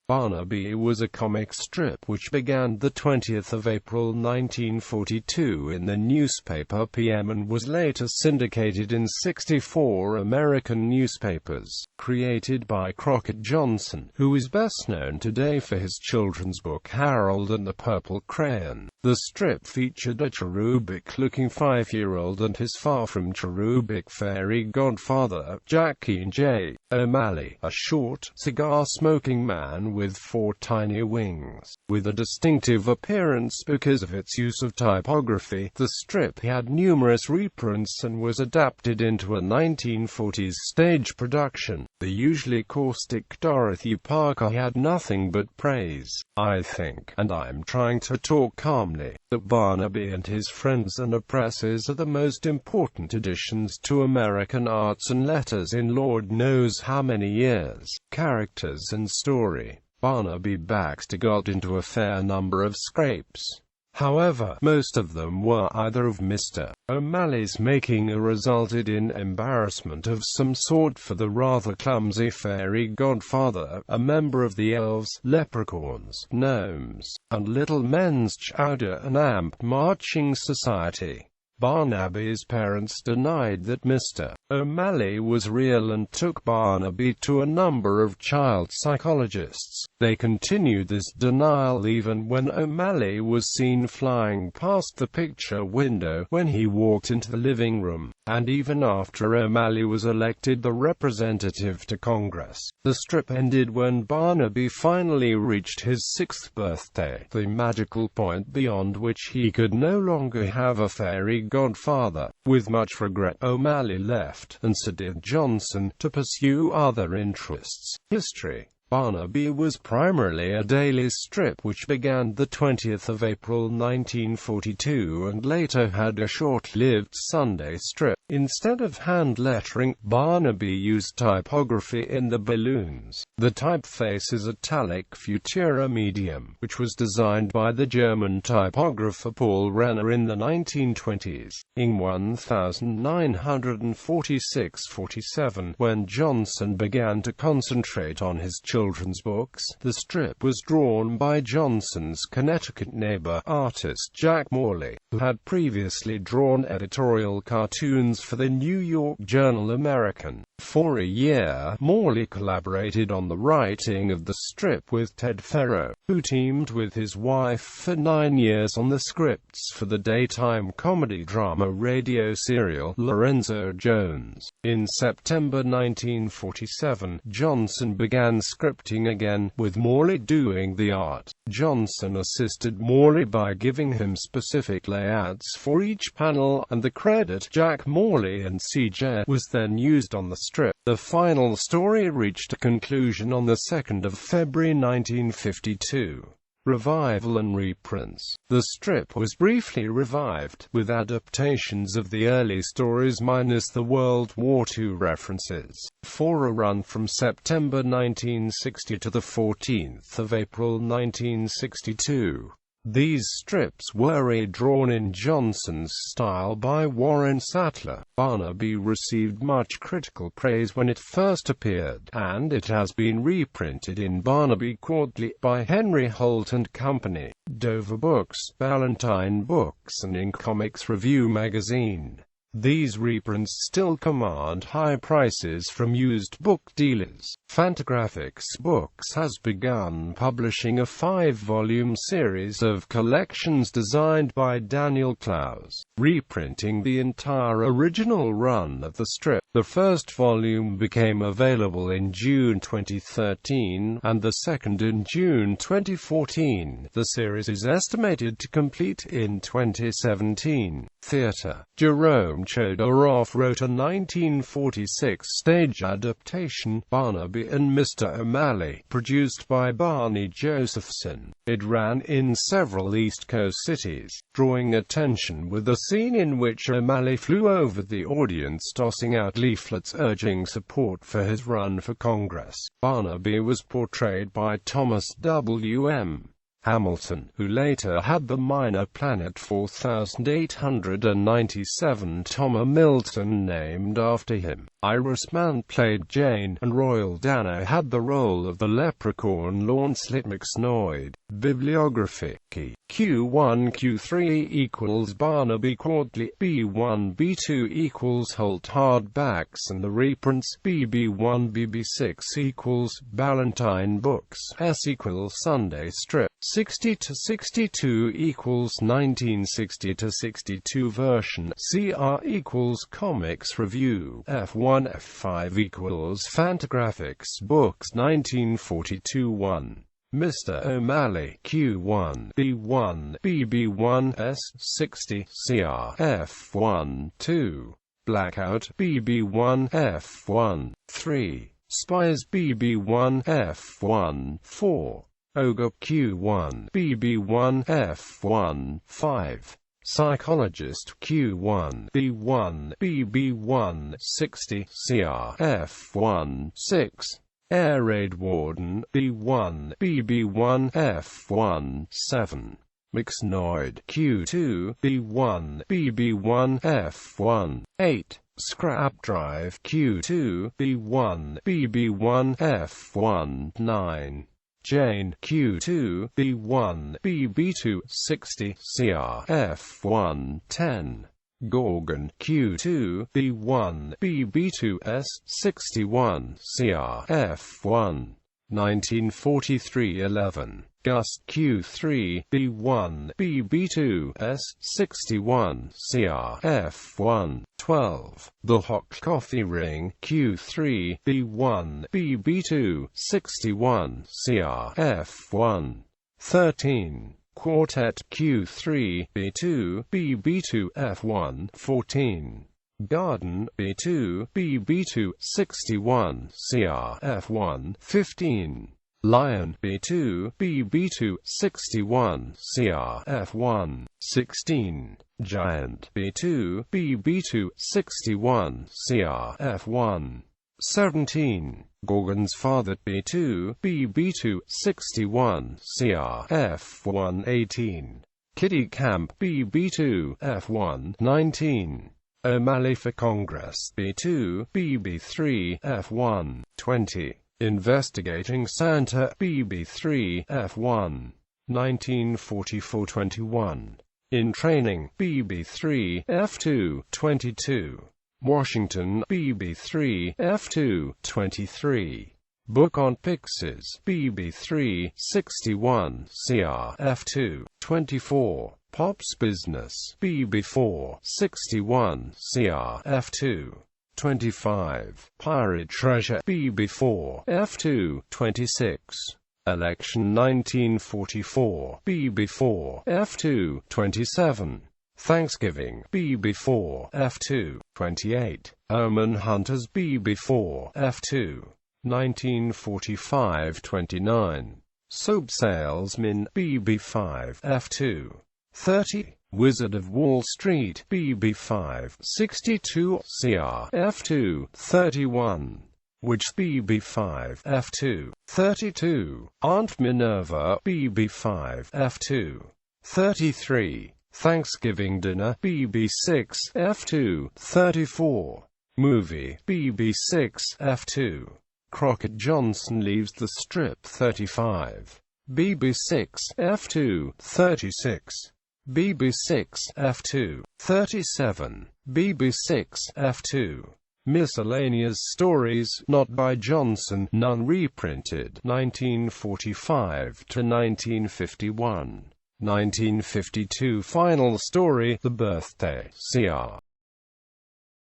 Barnaby was a comic strip which began the 20th of April 1942 in the newspaper PM and was later syndicated in 64 American newspapers. Created by Crockett Johnson, who is best known today for his children's book Harold and the Purple Crayon. The strip featured a cherubic-looking 5-year-old and his far-from-cherubic fairy godfather, Jackeen J.O'Malley, a short, cigar-smoking man with 4 tiny wings. With a distinctive appearance because of its use of typography, the strip had numerous reprints and was adapted into a 1940s stage production. The usually caustic Dorothy Parker had nothing but praise, I think, and I'm trying to talk calmly, that Barnaby and his friends and oppressors are the most important additions to American arts and letters in Lord knows how many years. Characters and story. Barnaby Baxter got into a fair number of scrapes. However, most of them were either of Mr. O'Malley's making or resulted in embarrassment of some sort for the rather clumsy fairy godfather, a member of the elves, leprechauns, gnomes, and little men's chowder and amp marching society. Barnaby's parents denied that Mr. O'Malley was real and took Barnaby to a number of child psychologists. They continued this denial even when O'Malley was seen flying past the picture window when he walked into the living room, and even after O'Malley was elected the representative to Congress. The strip ended when Barnaby finally reached his 6th birthday, the magical point beyond which he could no longer have a fairy godfather. With much regret, O'Malley left, and so did Johnson, to pursue other interests. History. Barnaby was primarily a daily strip which began the 20th of April 1942 and later had a short-lived Sunday strip. Instead of hand lettering, Barnaby used typography in the balloons. The typeface is italic Futura medium, which was designed by the German typographer Paul Renner in the 1920s. In 1946-47, when Johnson began to concentrate on his children's books, the strip was drawn by Johnson's Connecticut neighbor, artist Jack Morley, who had previously drawn editorial cartoons for the New York Journal American. For a year, Morley collaborated on the writing of the strip with Ted Ferro, who teamed with his wife for 9 years on the scripts for the daytime comedy-drama radio serial Lorenzo Jones. In September 1947, Johnson began scripting again, with Morley doing the art. Johnson assisted Morley by giving him specific layouts for each panel, and the credit Jack Morley and CJ was then used on the strip. The final story reached a conclusion on the 2nd of February 1952. Revival and Reprints. The strip was briefly revived, with adaptations of the early stories minus the World War II references, for a run from September 1960 to the 14th of April 1962. These strips were redrawn in Johnson's style by Warren Sattler. Barnaby received much critical praise when it first appeared, and it has been reprinted in Barnaby Quarterly by Henry Holt and Company, Dover Books, Ballantine Books, and in Comics Review magazine. These reprints still command high prices from used book dealers. Fantagraphics Books has begun publishing a 5-volume series of collections designed by Daniel Clowes, reprinting the entire original run of the strip. The first volume became available in June 2013, and the second in June 2014. The series is estimated to complete in 2017. Theatre. Jerome Chodoroff wrote a 1946 stage adaptation, Barnaby and Mr. O'Malley, produced by Barney Josephson. It ran in several East Coast cities, drawing attention with a scene in which O'Malley flew over the audience tossing out leaflets urging support for his run for Congress. Barnaby was portrayed by Thomas W.M. Hamilton, who later had the minor planet 4897 Milton named after him. Iris Mann played Jane, and Royal Dano had the role of the leprechaun Launcelot McSnoid. Bibliography. Key. Q1 Q3 equals Barnaby Quarterly, B1 B2 equals Holt Hardbacks and the reprints, BB1 BB6 equals Ballantine Books, S equals Sunday Strip, 60-62 equals 1960-62 version, CR equals Comics Review, F1 F5 equals Fantagraphics Books 1942 1. Mr. O'Malley, Q1, B1, BB1, S60, CR, F1, 2. Blackout, BB1, F1, 3. Spies, BB1, F1, 4. Ogre, Q1, BB1, F1, 5. Psychologist, Q1, B1, BB1, 60, CR, F1, 6. Air Raid Warden, B1, BB1, F1, 7. McSnoid, Q2, B1, BB1, F1, 8. Scrap Drive, Q2, B1, BB1, F1, 9. Jane, Q2, B1, BB2, 60, CR, F1, 10. Gorgon, Q2, B1, BB2, S61, CR, F1, 1943 11. Gust, Q3, B1, BB2, S61, CR, F1, 12. The Hot Coffee Ring, Q3, B1, BB2, 61, CR, F1, 13. Quartet, Q3, B2, BB2, F1, 14. Garden, B2, BB2, 61, CR, F1, 15. Lion, B2, BB2, 61, CR, F1, 16. Giant, B2, BB2, 61, CR, F1, 17. Gorgon's Father, B2, BB2, 61, CR, F1, 18. Kitty Camp, BB2, F1, 19. O'Malley for Congress, B2, BB3, F1, 20. Investigating Santa, BB3, F1, 1944-21. In Training, BB3, F2, 22. Washington, BB3, F2, 23. Book on Pixies, BB3, 61, CR, F2, 24. Pop's Business, BB4, 61, CR, F2, 25. Pirate Treasure, BB4, F2, 26. Election 1944, BB4, F2, 27. Thanksgiving, BB4, F2, 28. Omen Hunters, BB4, F2, 1945-29. Soap Salesman, BB5, F2, 30. Wizard of Wall Street, BB5, 62, CR, F2, 31. Witch, BB5, F2, 32. Aunt Minerva, BB5, F2, 33. Thanksgiving Dinner, BB6, F2, 34. Movie, BB6, F2. Crockett Johnson Leaves the Strip, 35. BB6, F2, 36. BB6, F2, 37. BB6, F2. Miscellaneous Stories, Not by Johnson, none reprinted, 1945-1951. 1952 Final Story, The Birthday, CR.